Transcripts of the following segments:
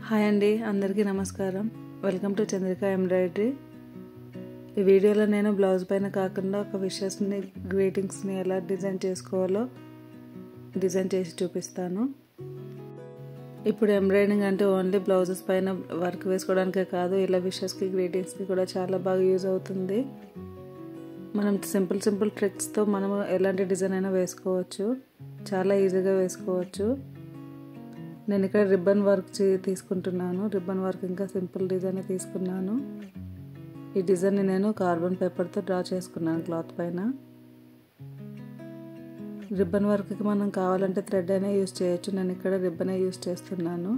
Hi అండి, అందరికీ నమస్కారం. Welcome to Chandrika embroidery. ఈ వీడియోలో నేను బ్లౌజ్ పైన కాకుండా ఒక విషెస్ని, గ్రీటింగ్స్ని ఎలా డిజైన్ చేసుకోవాలో డిజైన్ చేసి చూపిస్తాను. ఇప్పుడు ఎంబ్రాయిడరింగ్ అంటే ఓన్లీ బ్లౌజెస్ పైన వర్క్ వేసుకోవడానికే కాదు, ఇలా విషెస్కి, గ్రీటింగ్స్కి కూడా చాలా బాగా యూజ్ అవుతుంది. మనం సింపుల్ ట్రిక్స్తో మనం ఎలాంటి డిజైన్ అయినా వేసుకోవచ్చు, చాలా ఈజీగా వేసుకోవచ్చు. నేను ఇక్కడ రిబ్బన్ వర్క్ తీసుకుంటున్నాను. రిబ్బన్ వర్క్ ఇంకా సింపుల్ డిజైన్ తీసుకున్నాను. ఈ డిజైన్ని నేను కార్బన్ పేపర్తో డ్రా చేసుకున్నాను క్లాత్ పైన. రిబ్బన్ వర్క్కి మనం కావాలంటే థ్రెడ్ అయినా యూజ్ చేయొచ్చు. నేను ఇక్కడ రిబ్బనే యూజ్ చేస్తున్నాను.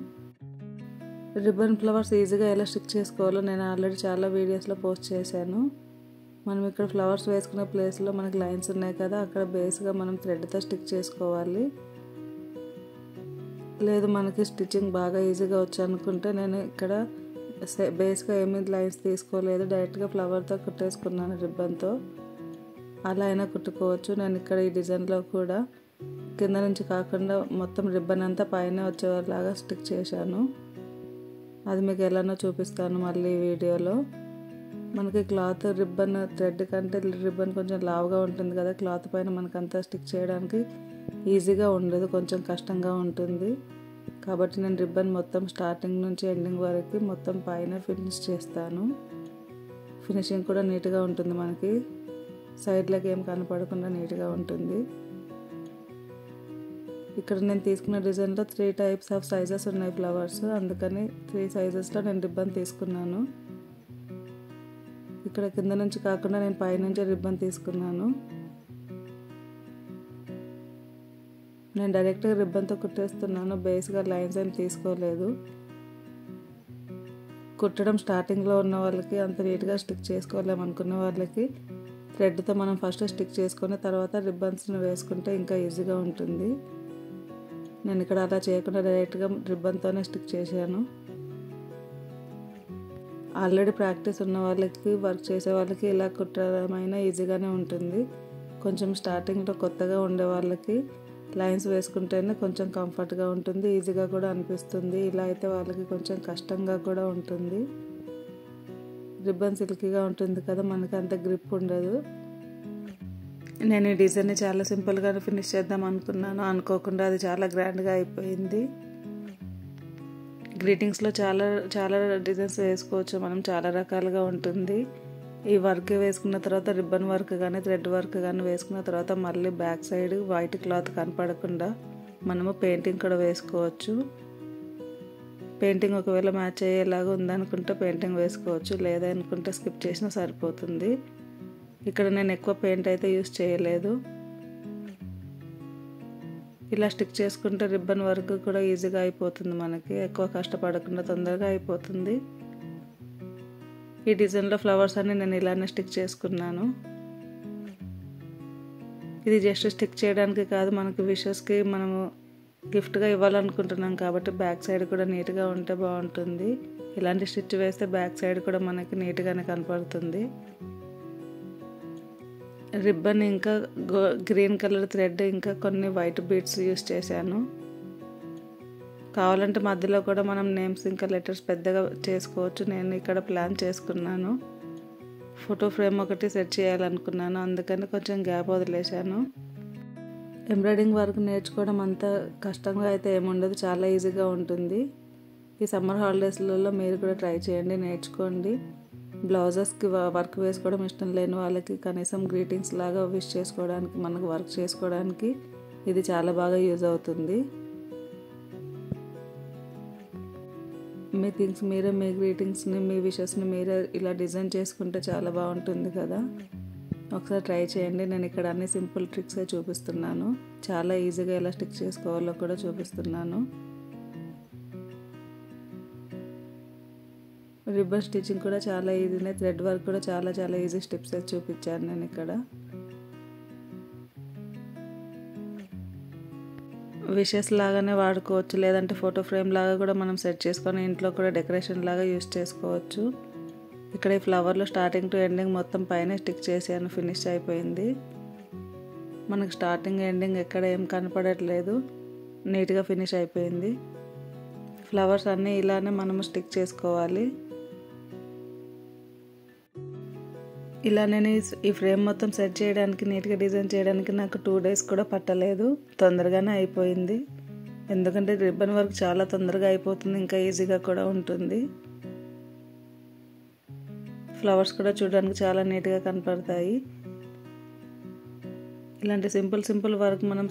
రిబ్బన్ ఫ్లవర్స్ ఈజీగా ఎలా స్టిక్ చేసుకోవాలో నేను ఆల్రెడీ చాలా వీడియోస్లో పోస్ట్ చేశాను. మనం ఇక్కడ ఫ్లవర్స్ వేసుకునే ప్లేస్లో మనకి లైన్స్ ఉన్నాయి కదా, అక్కడ బేస్గా మనం థ్రెడ్తో స్టిక్ చేసుకోవాలి. లేదు మనకి స్టిచ్చింగ్ బాగా ఈజీగా వచ్చు అనుకుంటే నేను ఇక్కడ బేస్గా ఏమీ లైన్స్ తీసుకోలేదు, డైరెక్ట్గా ఫ్లవర్తో కుట్టేసుకున్నాను రిబ్బన్తో. అలా అయినా కుట్టుకోవచ్చు. నేను ఇక్కడ ఈ డిజైన్లో కూడా కింద నుంచి కాకుండా మొత్తం రిబ్బన్ అంతా పైన వచ్చేలాగా స్టిక్ చేశాను. అది మీకు ఎలానో చూపిస్తాను మళ్ళీ వీడియోలో. మనకి క్లాత్ రిబ్బన్ థ్రెడ్ కంటే రిబ్బన్ కొంచెం లావుగా ఉంటుంది కదా, క్లాత్ పైన మనకంతా స్టిక్ చేయడానికి ఈజీగా ఉండదు, కొంచెం కష్టంగా ఉంటుంది. కాబట్టి నేను రిబ్బన్ మొత్తం స్టార్టింగ్ నుంచి ఎండింగ్ వరకు మొత్తం పైన ఫినిష్ చేస్తాను. ఫినిషింగ్ కూడా నీట్గా ఉంటుంది, మనకి సైడ్లకి ఏం కనపడకుండా నీట్గా ఉంటుంది. ఇక్కడ నేను తీసుకున్న డిజైన్లో 3 టైప్స్ ఆఫ్ సైజెస్ ఉన్నాయి ఫ్లవర్స్, అందుకని 3 సైజెస్లో నేను రిబ్బన్ తీసుకున్నాను. ఇక్కడ కింద నుంచి కాకుండా నేను పైనుంచి రిబ్బన్ తీసుకున్నాను. నేను డైరెక్ట్గా రిబ్బన్తో కుట్టేస్తున్నాను, బేస్గా లైన్స్ ఏం తీసుకోలేదు. కుట్టడం స్టార్టింగ్లో ఉన్న వాళ్ళకి, అంత నీట్గా స్టిక్ చేసుకోలేము అనుకున్న వాళ్ళకి థ్రెడ్తో మనం ఫస్ట్ స్టిక్ చేసుకొని తర్వాత రిబ్బన్స్ని వేసుకుంటే ఇంకా ఈజీగా ఉంటుంది. నేను ఇక్కడ అలా చేయకుండా డైరెక్ట్గా రిబ్బన్తోనే స్టిక్ చేశాను. ఆల్రెడీ ప్రాక్టీస్ ఉన్న వాళ్ళకి, వర్క్ చేసే వాళ్ళకి ఇలా కుట్టడమైనా ఈజీగానే ఉంటుంది. కొంచెం స్టార్టింగ్లో కొత్తగా ఉండే వాళ్ళకి లైన్స్ వేసుకుంటేనే కొంచెం కంఫర్ట్గా ఉంటుంది, ఈజీగా కూడా అనిపిస్తుంది. ఇలా అయితే వాళ్ళకి కొంచెం కష్టంగా కూడా ఉంటుంది. రిబ్బన్ సిల్కీగా ఉంటుంది కదా, మనకి అంత గ్రిప్ ఉండదు. నేను ఈ డిజైన్ని చాలా సింపుల్గా ఫినిష్ చేద్దాం అనుకున్నాను, అనుకోకుండా అది చాలా గ్రాండ్గా అయిపోయింది. గ్రీటింగ్స్లో చాలా డిజైన్స్ వేసుకోవచ్చు మనం, చాలా రకాలుగా ఉంటుంది. ఈ వర్క్ వేసుకున్న తర్వాత రిబ్బన్ వర్క్ కానీ థ్రెడ్ వర్క్ కానీ వేసుకున్న తర్వాత మళ్ళీ బ్యాక్ సైడ్ వైట్ క్లాత్ కనపడకుండా మనము పెయింటింగ్ కూడా వేసుకోవచ్చు. పెయింటింగ్ ఒకవేళ మ్యాచ్ అయ్యేలాగా ఉందనుకుంటే పెయింటింగ్ వేసుకోవచ్చు, లేదనుకుంటే స్కిప్ చేసినా సరిపోతుంది. ఇక్కడ నేను ఎక్కువ పెయింట్ అయితే యూస్ చేయలేదు. ఇలా స్టిక్ చేసుకుంటే రిబ్బన్ వర్క్ కూడా ఈజీగా అయిపోతుంది, మనకి ఎక్కువ కష్టపడకుండా తొందరగా అయిపోతుంది. ఈ డిజైన్లో ఫ్లవర్స్ అన్ని నేను ఇలానే స్టిక్ చేసుకున్నాను. ఇది జస్ట్ స్టిక్ చేయడానికి కాదు, మనకి విషెస్కి మనము గిఫ్ట్గా ఇవ్వాలనుకుంటున్నాం కాబట్టి బ్యాక్ సైడ్ కూడా నీట్గా ఉంటే బాగుంటుంది. ఇలాంటి స్టిచ్ వేస్తే బ్యాక్ సైడ్ కూడా మనకి నీట్గానే కనపడుతుంది. రిబ్బన్ ఇంకా గ్రీన్ కలర్ థ్రెడ్ ఇంకా కొన్ని వైట్ బీడ్స్ యూస్ చేశాను. కావాలంటే మధ్యలో కూడా మనం నేమ్స్ ఇంకా లెటర్స్ పెద్దగా చేసుకోవచ్చు. నేను ఇక్కడ ప్లాన్ చేసుకున్నాను. ఫోటో ఫ్రేమ్ ఒకటి సెట్ చేయాలనుకున్నాను, అందుకని కొంచెం గ్యాప్ వదిలేశాను. ఎంబ్రాయిడరింగ్ వర్క్ నేర్చుకోవడం అంత కష్టంగా అయితే ఏముండదు, చాలా ఈజీగా ఉంటుంది. ఈ సమ్మర్ హాలిడేస్లలో మీరు కూడా ట్రై చేయండి, నేర్చుకోండి. బ్లౌజెస్కి వర్క్ వేసుకోవడం ఇష్టం లేని వాళ్ళకి కనీసం గ్రీటింగ్స్ లాగా విష్ చేసుకోవడానికి, మనకు వర్క్ చేసుకోవడానికి ఇది చాలా బాగా యూజ్ అవుతుంది. మీ థింగ్స్ మీరే, మీ గ్రీటింగ్స్ని, మీ విషెస్ని మీరే ఇలా డిజైన్ చేసుకుంటే చాలా బాగుంటుంది కదా. ఒకసారి ట్రై చేయండి. నేను ఇక్కడ అన్ని సింపుల్ ట్రిక్సే చూపిస్తున్నాను, చాలా ఈజీగా ఎలా స్టిక్ చేసుకోవాలో కూడా చూపిస్తున్నాను. రిబ్బన్ స్టిచ్చింగ్ కూడా చాలా ఈజీనే, థ్రెడ్ వర్క్ కూడా చాలా ఈజీ స్టెప్స్ చూపించాను నేను ఇక్కడ. విషెస్ లాగానే వాడుకోవచ్చు, లేదంటే ఫోటో ఫ్రేమ్ లాగా కూడా మనం సెట్ చేసుకొని ఇంట్లో కూడా డెకరేషన్ లాగా యూస్ చేసుకోవచ్చు. ఇక్కడ ఈ ఫ్లవర్లో స్టార్టింగ్ టు ఎండింగ్ మొత్తం పైన స్టిక్ చేసాను, ఫినిష్ అయిపోయింది. మనకు స్టార్టింగ్ ఎండింగ్ ఎక్కడ ఏం కనపడట్లేదు, నీట్గా ఫినిష్ అయిపోయింది. ఫ్లవర్స్ అన్నీ ఇలానే మనము స్టిక్ చేసుకోవాలి. ఇలా నేను ఈ ఫ్రేమ్ మొత్తం సెట్ చేయడానికి, నీట్గా డిజైన్ చేయడానికి నాకు 2 days కూడా పట్టలేదు, తొందరగానే అయిపోయింది. ఎందుకంటే రిబ్బన్ వర్క్ చాలా తొందరగా అయిపోతుంది, ఇంకా ఈజీగా కూడా ఉంటుంది. ఫ్లవర్స్ కూడా చూడడానికి చాలా నీట్గా కనపడతాయి. ఇలాంటి సింపుల్ వర్క్ మనం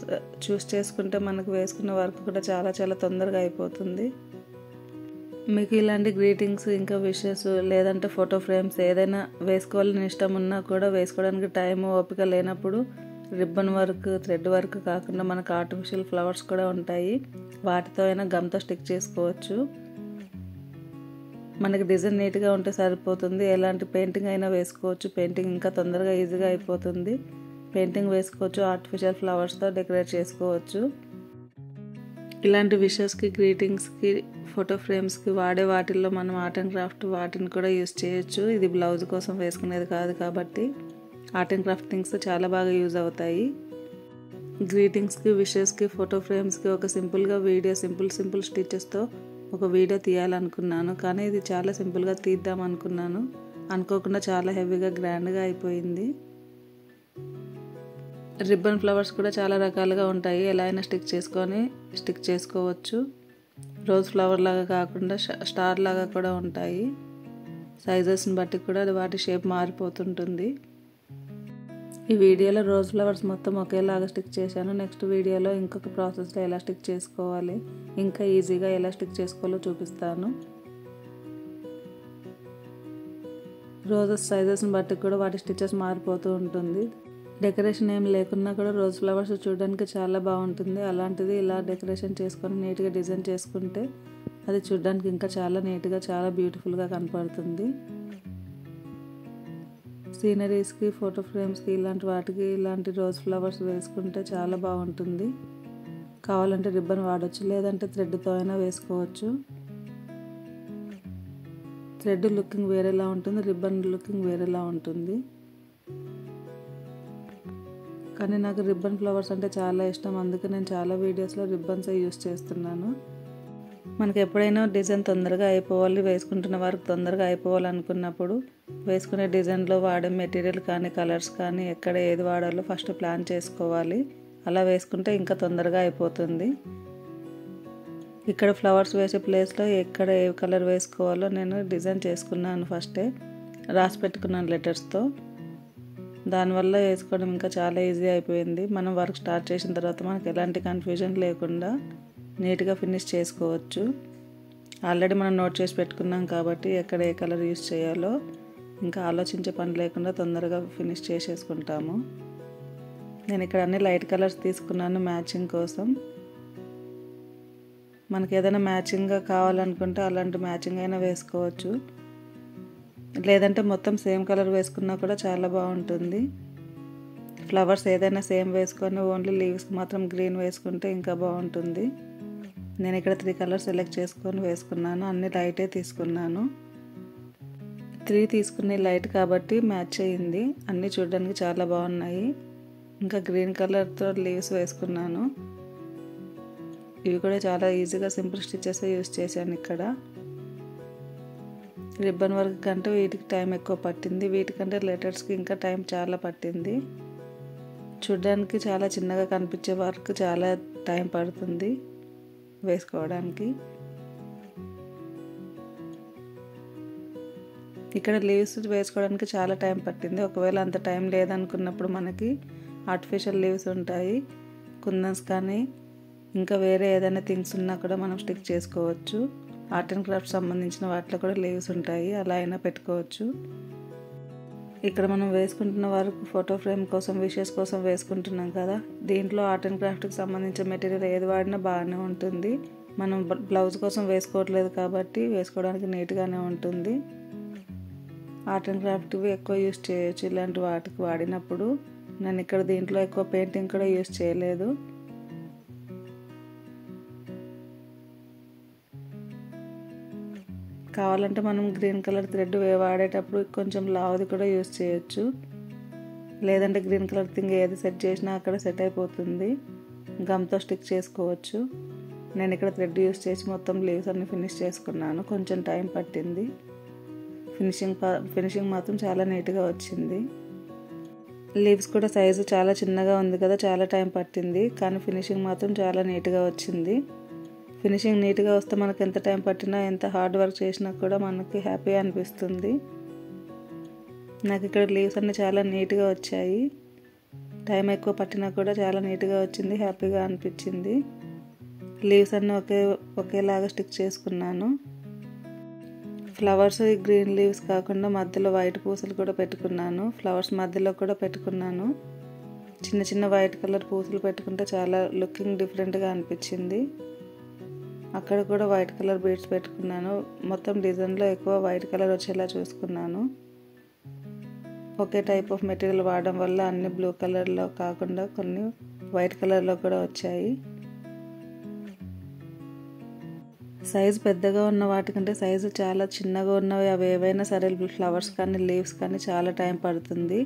చూస్ చేసుకుంటే మనకు వేసుకున్న వర్క్ కూడా చాలా తొందరగా అయిపోతుంది. మీకు ఇలాంటి గ్రీటింగ్స్, ఇంకా విషెస్, లేదంటే ఫోటో ఫ్రేమ్స్ ఏదైనా వేసుకోవాలని ఇష్టం ఉన్నా కూడా వేసుకోవడానికి టైం, ఓపిక లేనప్పుడు రిబ్బన్ వర్క్, థ్రెడ్ వర్క్ కాకుండా మనకు ఆర్టిఫిషియల్ ఫ్లవర్స్ కూడా ఉంటాయి. వాటితో అయినా గమ్తో స్టిక్ చేసుకోవచ్చు. మనకి డిజైన్ నీట్గా ఉంటే సరిపోతుంది. ఎలాంటి పెయింటింగ్ అయినా వేసుకోవచ్చు. పెయింటింగ్ ఇంకా తొందరగా ఈజీగా అయిపోతుంది. పెయింటింగ్ వేసుకోవచ్చు, ఆర్టిఫిషియల్ ఫ్లవర్స్తో డెకరేట్ చేసుకోవచ్చు. ఇలాంటి విషెస్కి, గ్రీటింగ్స్కి, ఫోటో ఫ్రేమ్స్కి వాడే వాటిల్లో మనం ఆర్ట్ అండ్ క్రాఫ్ట్ వాటిని కూడా యూస్ చేయొచ్చు. ఇది బ్లౌజ్ కోసం వేసుకునేది కాదు కాబట్టి ఆర్ట్ అండ్ క్రాఫ్ట్ థింగ్స్ చాలా బాగా యూజ్ అవుతాయి. గ్రీటింగ్స్కి, విషెస్కి, ఫోటో ఫ్రేమ్స్కి ఒక సింపుల్గా వీడియో, సింపుల్ స్టిచెస్తో ఒక వీడియో తీయాలనుకున్నాను. కానీ ఇది చాలా సింపుల్గా తీద్దాం అనుకున్నాను. అనుకోకుండా చాలా హెవీగా, గ్రాండ్గా అయిపోయింది. రిబ్బన్ ఫ్లవర్స్ కూడా చాలా రకాలుగా ఉంటాయి. ఎలా అయినా స్టిక్ చేసుకోవచ్చు. రోజ్ ఫ్లవర్ లాగా కాకుండా స్టార్ లాగా కూడా ఉంటాయి. సైజెస్ని బట్టి కూడా వాటి షేప్ మారిపోతుంటుంది. ఈ వీడియోలో రోజ్ ఫ్లవర్స్ మొత్తం ఒకేలాగా స్టిక్ చేశాను. నెక్స్ట్ వీడియోలో ఇంకొక ప్రాసెస్లో ఎలా స్టిక్ చేసుకోవాలి, ఇంకా ఈజీగా ఎలా స్టిక్ చేసుకోవాలో చూపిస్తాను. రోజెస్ సైజెస్ని బట్టి కూడా వాటి స్టిచెస్ మారిపోతూ ఉంటుంది. డెకరేషన్ ఏం లేకున్నా కూడా రోజ్ ఫ్లవర్స్ చూడడానికి చాలా బాగుంటుంది. అలాంటిది ఇలా డెకరేషన్ చేసుకొని నీట్గా డిజైన్ చేసుకుంటే అది చూడడానికి ఇంకా చాలా నీట్గా, చాలా బ్యూటిఫుల్గా కనపడుతుంది. సీనరీస్కి, ఫోటో ఫ్రేమ్స్కి, ఇలాంటి వాటికి ఇలాంటి రోజ్ ఫ్లవర్స్ వేసుకుంటే చాలా బాగుంటుంది. కావాలంటే రిబ్బన్ వాడచ్చు, లేదంటే థ్రెడ్తో అయినా వేసుకోవచ్చు. థ్రెడ్ లుకింగ్ వేరేలా ఉంటుంది, రిబ్బన్ లుకింగ్ వేరేలా ఉంటుంది. కానీ నాకు రిబ్బన్ ఫ్లవర్స్ అంటే చాలా ఇష్టం. అందుకే నేను చాలా వీడియోస్లో రిబ్బన్సే యూస్ చేస్తున్నాను. మనకి ఎప్పుడైనా డిజైన్ తొందరగా అయిపోవాలి, వేసుకుంటున్న వర్క్ తొందరగా అయిపోవాలనుకున్నప్పుడు వేసుకునే డిజైన్లో వాడే మెటీరియల్ కానీ, కలర్స్ కానీ, ఎక్కడ ఏది వాడాలో ఫస్ట్ ప్లాన్ చేసుకోవాలి. అలా వేసుకుంటే ఇంకా తొందరగా అయిపోతుంది. ఇక్కడ ఫ్లవర్స్ వేసే ప్లేస్లో ఎక్కడ ఏ కలర్ వేసుకోవాలో నేను డిజైన్ చేసుకున్నాను. ఫస్టే రాసి పెట్టుకున్నాను లెటర్స్తో. దానివల్ల వేసుకోవడం ఇంకా చాలా ఈజీ అయిపోయింది. మనం వర్క్ స్టార్ట్ చేసిన తర్వాత మనకు ఎలాంటి కన్ఫ్యూజన్ లేకుండా నీట్గా ఫినిష్ చేసుకోవచ్చు. ఆల్రెడీ మనం నోట్ చేసి పెట్టుకున్నాం కాబట్టి ఎక్కడ ఏ కలర్ యూస్ చేయాలో ఇంకా ఆలోచించే పని లేకుండా తొందరగా ఫినిష్ చేసేసుకుంటాము. నేను ఇక్కడ అన్ని లైట్ కలర్స్ తీసుకున్నాను మ్యాచింగ్ కోసం. మనకి ఏదైనా మ్యాచింగ్గా కావాలనుకుంటే అలాంటి మ్యాచింగ్ అయినా వేసుకోవచ్చు, లేదంటే మొత్తం సేమ్ కలర్ వేసుకున్నా కూడా చాలా బాగుంటుంది. ఫ్లవర్స్ ఏదైనా సేమ్ వేసుకొని ఓన్లీ లీవ్స్కి మాత్రం గ్రీన్ వేసుకుంటే ఇంకా బాగుంటుంది. నేను ఇక్కడ 3 కలర్స్ సెలెక్ట్ చేసుకొని వేసుకున్నాను. అన్ని లైటే తీసుకున్నాను. 3 తీసుకునే లైట్ కాబట్టి మ్యాచ్ అయ్యింది. అన్నీ చూడడానికి చాలా బాగున్నాయి. ఇంకా గ్రీన్ కలర్తో లీవ్స్ వేసుకున్నాను. ఇవి కూడా చాలా ఈజీగా సింపుల్ స్టిచెస్ యూస్ చేశాను. ఇక్కడ రిబ్బన్ వర్క్ కంటే వీటికి టైం ఎక్కువ పట్టింది. వీటికంటే లెటర్స్కి ఇంకా టైం చాలా పట్టింది. చూడడానికి చాలా చిన్నగా కనిపించే వర్క్ చాలా టైం పడుతుంది వేసుకోవడానికి. ఇక్కడ లీవ్స్ వేసుకోవడానికి చాలా టైం పట్టింది. ఒకవేళ అంత టైం లేదనుకున్నప్పుడు మనకి ఆర్టిఫిషియల్ లీవ్స్ ఉంటాయి, కుందన్స్ కానీ ఇంకా వేరే ఏదైనా థింగ్స్ ఉన్నా కూడా మనం స్టిక్ చేసుకోవచ్చు. ఆర్ట్ అండ్ క్రాఫ్ట్ సంబంధించిన వాటిలో కూడా లీవ్స్ ఉంటాయి, అలా అయినా పెట్టుకోవచ్చు. ఇక్కడ మనం వేసుకుంటున్న వరకు ఫోటో ఫ్రేమ్ కోసం, విషెస్ కోసం వేసుకుంటున్నాం కదా, దీంట్లో ఆర్ట్ అండ్ క్రాఫ్ట్కి సంబంధించిన మెటీరియల్ ఏది వాడినా బాగానే ఉంటుంది. మనం బ్లౌజ్ కోసం వేసుకోవట్లేదు కాబట్టి వేసుకోవడానికి నీట్గానే ఉంటుంది. ఆర్ట్ అండ్ క్రాఫ్ట్వి ఎక్కువ యూస్ చేయొచ్చు ఇలాంటి వాటికి వాడినప్పుడు. నేను ఇక్కడ దీంట్లో ఎక్కువ పెయింటింగ్ కూడా యూస్ చేయలేదు. కావాలంటే మనం గ్రీన్ కలర్ థ్రెడ్ వాడేటప్పుడు కొంచెం లావుది కూడా యూస్ చేయొచ్చు, లేదంటే గ్రీన్ కలర్ థింగ్ ఏది సెట్ చేసినా అక్కడ సెట్ అయిపోతుంది. గమ్తో స్టిక్ చేసుకోవచ్చు. నేను ఇక్కడ థ్రెడ్ యూస్ చేసి మొత్తం లీవ్స్ అన్ని ఫినిష్ చేసుకున్నాను. కొంచెం టైం పట్టింది. ఫినిషింగ్ మాత్రం చాలా నీట్గా వచ్చింది. లీవ్స్ కూడా సైజు చాలా చిన్నగా ఉంది కదా, చాలా టైం పట్టింది, కానీ ఫినిషింగ్ మాత్రం చాలా నీట్గా వచ్చింది. ఫినిషింగ్ నీట్గా వస్తే మనకు ఎంత టైం పట్టినా, ఎంత హార్డ్ వర్క్ చేసినా కూడా మనకి హ్యాపీ అనిపిస్తుంది. నాకు ఇక్కడ లీవ్స్ అన్నీ చాలా నీట్గా వచ్చాయి. టైం ఎక్కువ పట్టినా కూడా చాలా నీట్గా వచ్చింది, హ్యాపీగా అనిపించింది. లీవ్స్ అన్నీ ఒకేలాగా స్టిక్ చేసుకున్నాను. ఫ్లవర్స్ గ్రీన్ లీవ్స్ కాకుండా మధ్యలో వైట్ పూసలు కూడా పెట్టుకున్నాను. ఫ్లవర్స్ మధ్యలో కూడా పెట్టుకున్నాను. చిన్న చిన్న వైట్ కలర్ పూసలు పెట్టుకుంటే చాలా లుకింగ్ డిఫరెంట్గా అనిపించింది. అక్కడ కూడా వైట్ కలర్ బీడ్స్ పెట్టుకున్నాను. మొత్తం డిజైన్లో ఎక్కువ వైట్ కలర్ వచ్చేలా చూసుకున్నాను. ఒకే టైప్ ఆఫ్ మెటీరియల్ వాడడం వల్ల అన్ని బ్లూ కలర్లో కాకుండా కొన్ని వైట్ కలర్లో కూడా వచ్చాయి. సైజు పెద్దగా ఉన్న వాటికంటే సైజు చాలా చిన్నగా ఉన్నవి అవి ఏవైనా సరే, ఫ్లవర్స్ కానీ లీవ్స్ కానీ చాలా టైం పడుతుంది.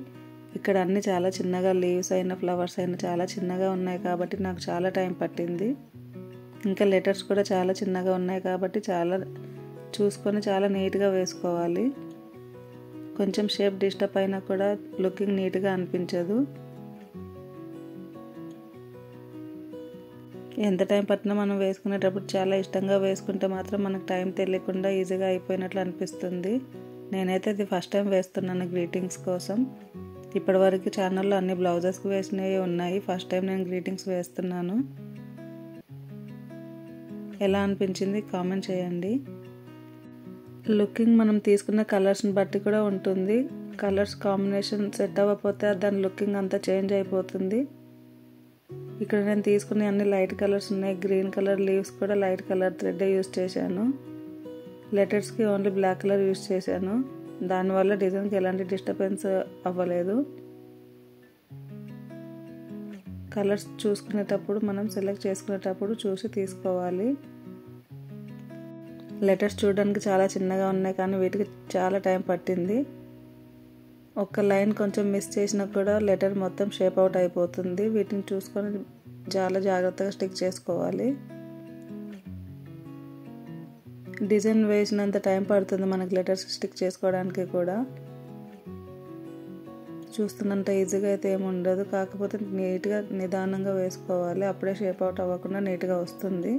ఇక్కడ అన్నీ చాలా చిన్నగా, లీవ్స్ అయినా ఫ్లవర్స్ అయినా చాలా చిన్నగా ఉన్నాయి కాబట్టి నాకు చాలా టైం పట్టింది. ఇంకా లెటర్స్ కూడా చాలా చిన్నగా ఉన్నాయి కాబట్టి చాలా చూసుకొని చాలా నీట్గా వేసుకోవాలి. కొంచెం షేప్ డిస్టర్బ్ అయినా కూడా లుకింగ్ నీట్గా అనిపించదు. ఎంత టైం పట్టినా మనం వేసుకునేటప్పుడు చాలా ఇష్టంగా వేసుకుంటే మాత్రం మనకు టైం తెలియకుండా ఈజీగా అయిపోయినట్లు అనిపిస్తుంది. నేనైతే ఇది ఫస్ట్ టైం వేస్తున్నాను గ్రీటింగ్స్ కోసం. ఇప్పటివరకు ఛానల్లో అన్ని బ్లౌజెస్కి వేసినవి ఉన్నాయి. ఫస్ట్ టైం నేను గ్రీటింగ్స్ వేస్తున్నాను. ఎలా అనిపించింది కామెంట్ చేయండి. లుకింగ్ మనం తీసుకున్న కలర్స్ని బట్టి కూడా ఉంటుంది. కలర్స్ కాంబినేషన్ సెట్ అవ్వకపోతే దాని లుకింగ్ అంతా చేంజ్ అయిపోతుంది. ఇక్కడ నేను తీసుకునే అన్ని లైట్ కలర్స్ ఉన్నాయి. గ్రీన్ కలర్ లీవ్స్ కూడా లైట్ కలర్ థ్రెడ్ యూస్ చేశాను. లెటర్స్కి ఓన్లీ బ్లాక్ కలర్ యూస్ చేశాను. దానివల్ల డిజైన్కి ఎలాంటి డిస్టర్బెన్స్ అవ్వలేదు. కలర్స్ చూసుకునేటప్పుడు మనం సెలెక్ట్ చేసుకునేటప్పుడు చూసి తీసుకోవాలి. లెటర్స్ చూడడానికి చాలా చిన్నగా ఉన్నాయి కానీ వీటికి చాలా టైం పట్టింది. ఒక్క లైన్ కొంచెం మిస్ చేసినా కూడా లెటర్ మొత్తం షేప్ అవుట్ అయిపోతుంది. వీటిని చూసుకొని చాలా జాగ్రత్తగా స్టిక్ చేసుకోవాలి. డిజైన్ వేసినంత టైం పడుతుంది మనకి లెటర్స్ స్టిక్ చేసుకోవడానికి కూడా. చూస్తున్నంత ఈజీగా అయితే ఏమి ఉండదు, కాకపోతే నీట్గా నిదానంగా వేసుకోవాలి. అప్పుడే షేప్ అవుట్ అవ్వకుండా నీట్గా వస్తుంది.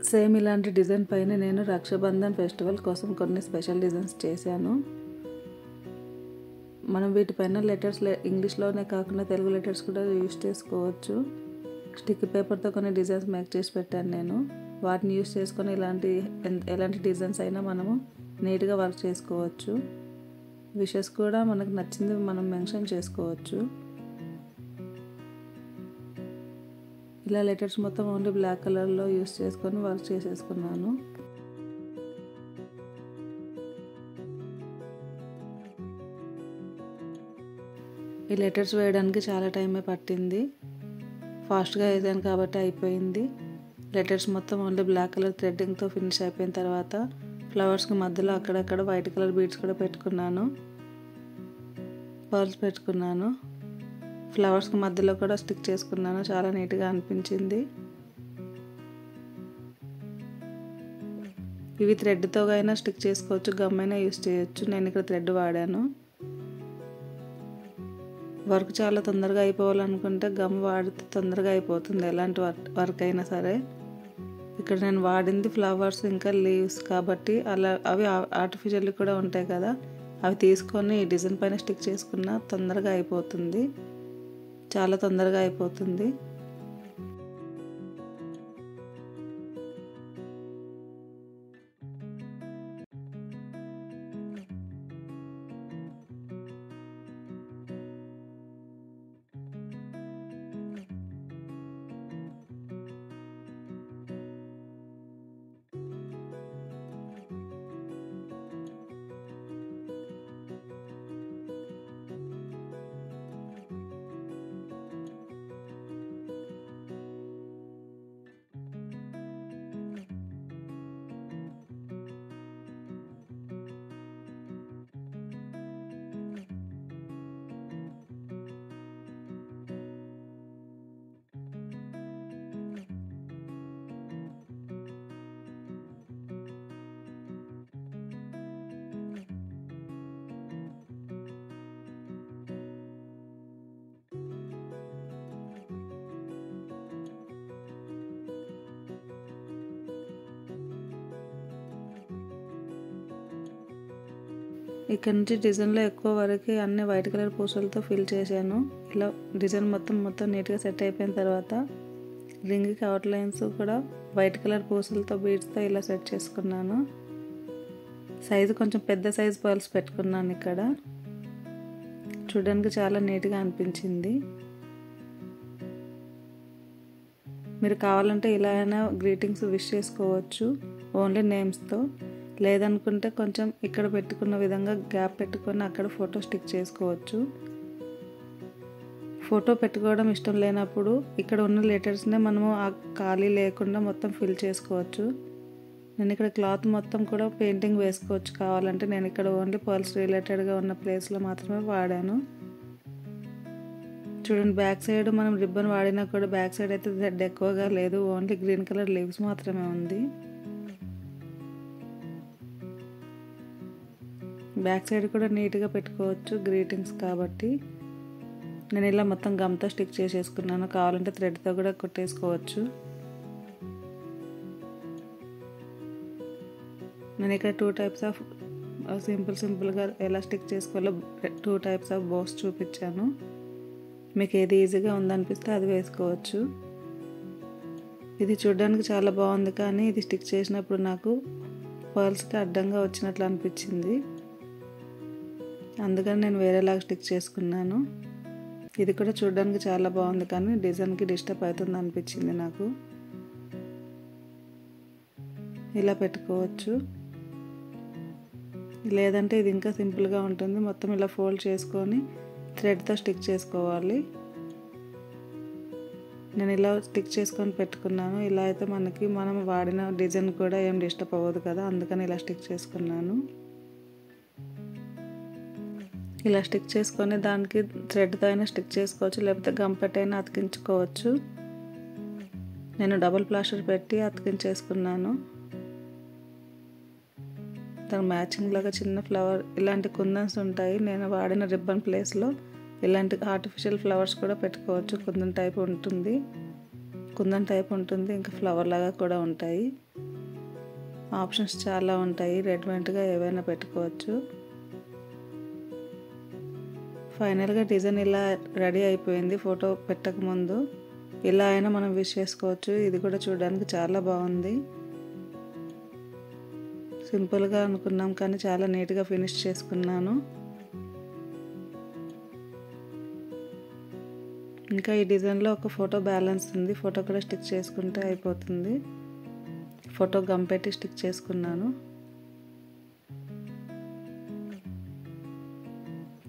సేమ్ ఇలాంటి డిజైన్ పైన నేను రక్షాబంధన్ ఫెస్టివల్ కోసం కొన్ని స్పెషల్ డిజైన్స్ చేశాను. మనం వీటిపైన లెటర్స్ ఇంగ్లీష్లోనే కాకుండా తెలుగు లెటర్స్ కూడా యూస్ చేసుకోవచ్చు. స్టిక్ పేపర్తో కొన్ని డిజైన్స్ మేక్ చేసి పెట్టాను నేను. వాటిని యూస్ చేసుకొని ఎలాంటి డిజైన్స్ అయినా మనము నీట్గా వర్క్ చేసుకోవచ్చు. విషెస్ కూడా మనకు నచ్చింది మనం మెన్షన్ చేసుకోవచ్చు. ఇలా లెటర్స్ మొత్తం ఓన్లీ బ్లాక్ కలర్లో యూస్ చేసుకొని వర్క్ చేసేసుకున్నాను. ఈ లెటర్స్ వేయడానికి చాలా టైమే పట్టింది. ఫాస్ట్గా వేసాను కాబట్టి అయిపోయింది. లెటర్స్ మొత్తం ఓన్లీ బ్లాక్ కలర్ థ్రెడ్డింగ్తో ఫినిష్ అయిపోయిన తర్వాత ఫ్లవర్స్కి మధ్యలో అక్కడక్కడ వైట్ కలర్ బీడ్స్ కూడా పెట్టుకున్నాను. పర్ల్స్ పెట్టుకున్నాను. ఫ్లవర్స్కి మధ్యలో కూడా స్టిక్ చేసుకున్నాను. చాలా నీట్గా అనిపించింది. ఇవి థ్రెడ్తో అయినా స్టిక్ చేసుకోవచ్చు, గమ్ అయినా యూస్ చేయొచ్చు. నేను ఇక్కడ థ్రెడ్ వాడాను. వర్క్ చాలా తొందరగా అయిపోవాలనుకుంటే గమ్ వాడితే తొందరగా అయిపోతుంది, ఎలాంటి వర్క్ అయినా సరే. ఇక్కడ నేను వాడింది ఫ్లవర్స్ ఇంకా లీవ్స్ కాబట్టి అవి ఆర్టిఫిషియల్ కూడా ఉంటాయి కదా, అవి తీసుకొని ఈ డిజైన్ పైన స్టిక్ చేసుకున్న తొందరగా అయిపోతుంది, చాలా తొందరగా అయిపోతుంది. ఇక్కడ నుంచి డిజైన్లో ఎక్కువ వరకు అన్ని వైట్ కలర్ పూసలతో ఫిల్ చేశాను. ఇలా డిజైన్ మొత్తం నీట్గా సెట్ అయిపోయిన తర్వాత రింగ్కి అవుట్ లైన్స్ కూడా వైట్ కలర్ పూసలతో బీడ్స్తో ఇలా సెట్ చేసుకున్నాను. సైజు కొంచెం పెద్ద సైజు పర్ల్స్ పెట్టుకున్నాను. ఇక్కడ చూడడానికి చాలా నీట్గా అనిపించింది. మీరు కావాలంటే ఇలా అయినా గ్రీటింగ్స్ విష్ చేసుకోవచ్చు ఓన్లీ నేమ్స్తో. లేదనుకుంటే కొంచెం ఇక్కడ పెట్టుకున్న విధంగా గ్యాప్ పెట్టుకొని అక్కడ ఫోటో స్టిక్ చేసుకోవచ్చు. ఫోటో పెట్టుకోవడం ఇష్టం లేనప్పుడు ఇక్కడ ఉన్న లెటర్స్నే మనము ఆ ఖాళీ లేకుండా మొత్తం ఫిల్ చేసుకోవచ్చు. నేను ఇక్కడ క్లాత్ మొత్తం కూడా పెయింటింగ్ వేసుకోవచ్చు కావాలంటే. నేను ఇక్కడ ఓన్లీ పర్ల్స్ రిలేటెడ్గా ఉన్న ప్లేస్లో మాత్రమే వాడాను. చూడండి, బ్యాక్ సైడ్ మనం రిబ్బన్ వాడినా కూడా బ్యాక్ సైడ్ అయితే థ్రెడ్ ఎక్కువగా లేదు, ఓన్లీ గ్రీన్ కలర్ లీవ్స్ మాత్రమే ఉంది. బ్యాక్ సైడ్ కూడా నీట్గా పెట్టుకోవచ్చు గ్రీటింగ్స్ కాబట్టి. నేను ఇలా మొత్తం గమ్తో స్టిక్ చేసేసుకున్నాను. కావాలంటే థ్రెడ్తో కూడా కుట్టేసుకోవచ్చు. నేను ఇక్కడ 2 టైప్స్ ఆఫ్ సింపుల్గా ఎలా స్టిక్ చేసుకోవాలో 2 టైప్స్ ఆఫ్ బోస్ చూపించాను. మీకు ఏది ఈజీగా ఉందనిపిస్తే అది వేసుకోవచ్చు. ఇది చూడడానికి చాలా బాగుంది, కానీ ఇది స్టిక్ చేసినప్పుడు నాకు పర్ల్స్కి అడ్డంగా వచ్చినట్లు అనిపించింది. అందుకని నేను వేరేలాగా స్టిక్ చేసుకున్నాను. ఇది కూడా చూడడానికి చాలా బాగుంది, కానీ డిజైన్కి డిస్టర్బ్ అవుతుంది అనిపించింది నాకు. ఇలా పెట్టుకోవచ్చు. లేదంటే ఇది ఇంకా సింపుల్గా ఉంటుంది. మొత్తం ఇలా ఫోల్డ్ చేసుకొని థ్రెడ్తో స్టిక్ చేసుకోవాలి. నేను ఇలా స్టిక్ చేసుకొని పెట్టుకున్నాను. ఇలా అయితే మనం వాడిన డిజైన్ కూడా ఏం డిస్టర్బ్ అవ్వదు కదా, అందుకని ఇలా స్టిక్ చేసుకున్నాను. ఇలా స్టిక్ చేసుకొని దానికి థ్రెడ్తో అయినా స్టిక్ చేసుకోవచ్చు, లేకపోతే గమ్ పెట్టైనా అతికించుకోవచ్చు. నేను డబుల్ ప్లాస్టర్ పెట్టి అతికించేసుకున్నాను. దానికి మ్యాచింగ్ లాగా చిన్న ఫ్లవర్ ఇలాంటి కుందన్స్ ఉంటాయి. నేను వాడిన రిబ్బన్ ప్లేస్లో ఇలాంటి ఆర్టిఫిషియల్ ఫ్లవర్స్ కూడా పెట్టుకోవచ్చు. కుందన్ టైప్ ఉంటుంది, ఇంకా ఫ్లవర్ లాగా కూడా ఉంటాయి. ఆప్షన్స్ చాలా ఉంటాయి. రెడీమేడ్గా ఏవైనా పెట్టుకోవచ్చు. ఫైనల్గా డిజైన్ ఇలా రెడీ అయిపోయింది. ఫోటో పెట్టకముందు ఇలా అయినా మనం విష్ చేసుకోవచ్చు. ఇది కూడా చూడడానికి చాలా బాగుంది. సింపుల్గా అనుకున్నాం, కానీ చాలా నీట్గా ఫినిష్ చేసుకున్నాను. ఇంకా ఈ డిజైన్లో ఒక ఫోటో బ్యాలెన్స్ ఉంది. ఫోటో కూడా స్టిక్ చేసుకుంటే అయిపోతుంది. ఫోటో గమ్ పెట్టి స్టిక్ చేసుకున్నాను.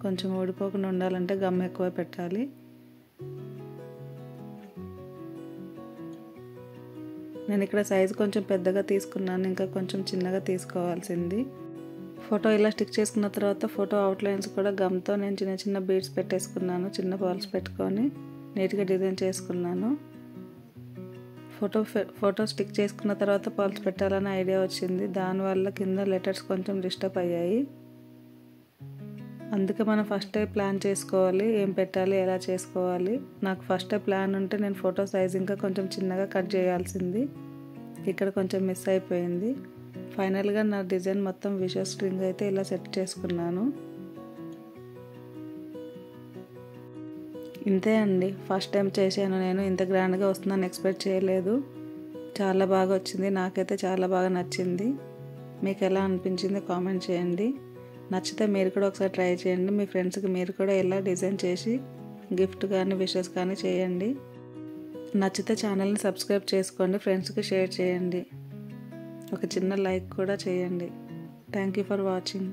కొంచెం ఊడిపోకుండా ఉండాలంటే గమ్ ఎక్కువ పెట్టాలి. నేను ఇక్కడ సైజు కొంచెం పెద్దగా తీసుకున్నాను, ఇంకా కొంచెం చిన్నగా తీసుకోవాల్సింది. ఫోటో ఇలా స్టిక్ చేసుకున్న తర్వాత ఫోటో అవుట్లైన్స్ కూడా గమ్తో నేను చిన్న చిన్న బీడ్స్ పెట్టేసుకున్నాను. చిన్న బాల్స్ పెట్టుకొని నీట్గా డిజైన్ చేసుకున్నాను. ఫోటో స్టిక్ చేసుకున్న తర్వాత పర్ల్స్ పెట్టాలని ఐడియా వచ్చింది. దానివల్ల కింద లెటర్స్ కొంచెం డిస్టర్బ్ అయ్యాయి. అందుకే మనం ఫస్టే ప్లాన్ చేసుకోవాలి, ఏం పెట్టాలి, ఎలా చేసుకోవాలి. నాకు ఫస్టే ప్లాన్ ఉంటే నేను ఫోటో సైజ్ ఇంకా కొంచెం చిన్నగా కట్ చేయాల్సింది. ఇక్కడ కొంచెం మిస్ అయిపోయింది. ఫైనల్గా నా డిజైన్ మొత్తం విషెస్ స్ట్రింగ్ అయితే ఇలా సెట్ చేసుకున్నాను. ఇంతే అండి, ఫస్ట్ టైం చేశాను నేను. ఇంత గ్రాండ్గా వస్తుందని ఎక్స్పెక్ట్ చేయలేదు. చాలా బాగా వచ్చింది. నాకైతే చాలా బాగా నచ్చింది. మీకు ఎలా అనిపించింది కామెంట్ చేయండి. నచ్చితే మీరు కూడా ఒకసారి ట్రై చేయండి. మీ ఫ్రెండ్స్కి మీరు కూడా ఇలా డిజైన్ చేసి గిఫ్ట్ కానీ విషెస్ కానీ చేయండి. నచ్చితే ఛానల్ని సబ్స్క్రైబ్ చేసుకోండి, ఫ్రెండ్స్కి షేర్ చేయండి, ఒక చిన్న లైక్ కూడా చేయండి. Thank you for watching.